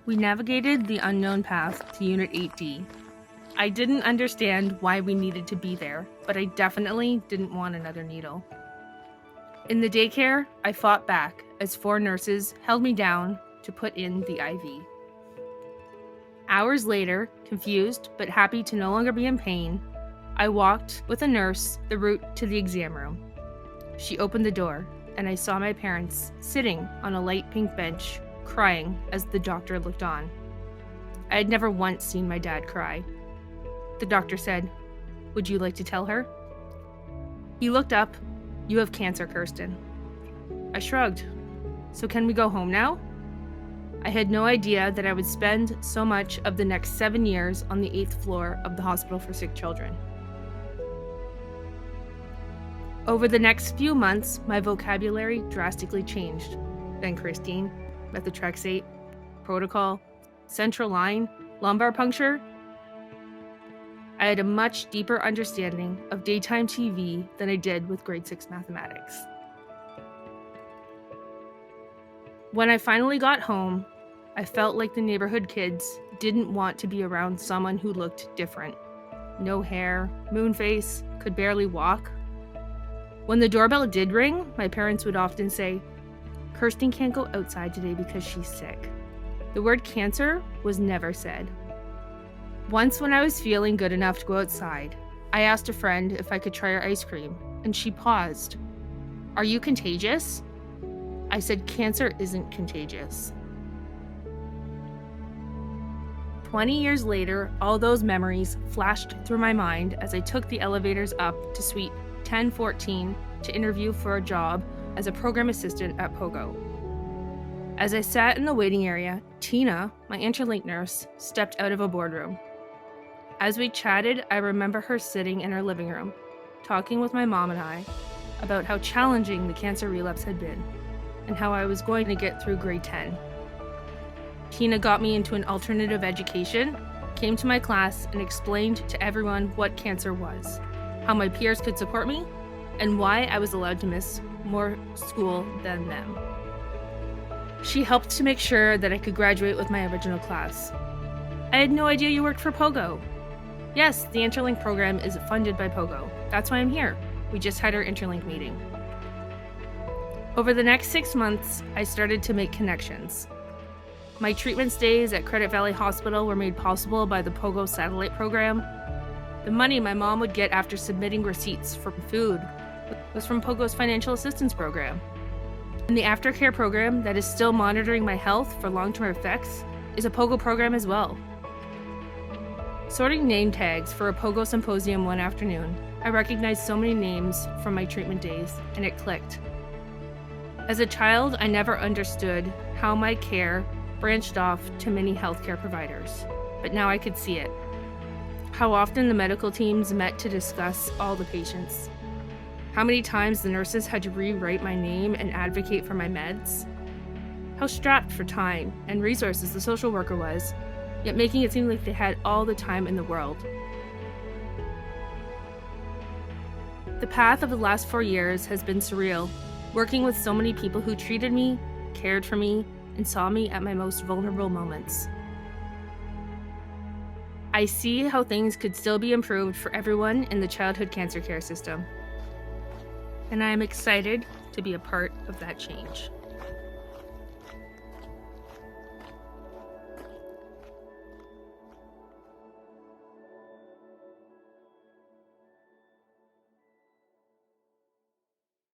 We navigated the unknown path to Unit 8D. I didn't understand why we needed to be there, but I definitely didn't want another needle. In the daycare, I fought back as 4 nurses held me down to put in the IV. Hours later, confused but happy to no longer be in pain, I walked with a nurse the route to the exam room. She opened the door, and I saw my parents sitting on a light pink bench, crying as the doctor looked on. I had never once seen my dad cry. The doctor said, "Would you like to tell her?" He looked up. "You have cancer, Kirsten." I shrugged. "So can we go home now?" I had no idea that I would spend so much of the next 7 years on the 8th floor of the hospital for sick children. Over the next few months, my vocabulary drastically changed. Then Christine, methotrexate, protocol, central line, lumbar puncture. I had a much deeper understanding of daytime TV than I did with grade 6 mathematics. When I finally got home, I felt like the neighborhood kids didn't want to be around someone who looked different. No hair, moon face, could barely walk. When the doorbell did ring, my parents would often say, "Kirsten can't go outside today because she's sick." The word cancer was never said. Once when I was feeling good enough to go outside, I asked a friend if I could try her ice cream, and she paused. "Are you contagious?" I said, "Cancer isn't contagious." 20 years later, all those memories flashed through my mind as I took the elevators up to Suite 1014 to interview for a job as a program assistant at POGO. As I sat in the waiting area, Tina, my Interlink nurse, stepped out of a boardroom. As we chatted, I remember her sitting in her living room, talking with my mom and I about how challenging the cancer relapse had been and how I was going to get through grade 10. Tina got me into an alternative education, came to my class, and explained to everyone what cancer was, how my peers could support me, and why I was allowed to miss more school than them. She helped to make sure that I could graduate with my original class. "I had no idea you worked for POGO." "Yes, the Interlink program is funded by POGO. That's why I'm here. We just had our Interlink meeting." Over the next 6 months, I started to make connections. My treatment stays at Credit Valley Hospital were made possible by the POGO satellite program. The money my mom would get after submitting receipts for food was from POGO's financial assistance program. And the aftercare program that is still monitoring my health for long-term effects is a POGO program as well. Sorting name tags for a POGO symposium one afternoon, I recognized so many names from my treatment days, and it clicked. As a child, I never understood how my care branched off to many healthcare providers, but now I could see it. How often the medical teams met to discuss all the patients. How many times the nurses had to rewrite my name and advocate for my meds. How strapped for time and resources the social worker was, yet making it seem like they had all the time in the world. The path of the last 4 years has been surreal, working with so many people who treated me, cared for me, and saw me at my most vulnerable moments. I see how things could still be improved for everyone in the childhood cancer care system. And I am excited to be a part of that change.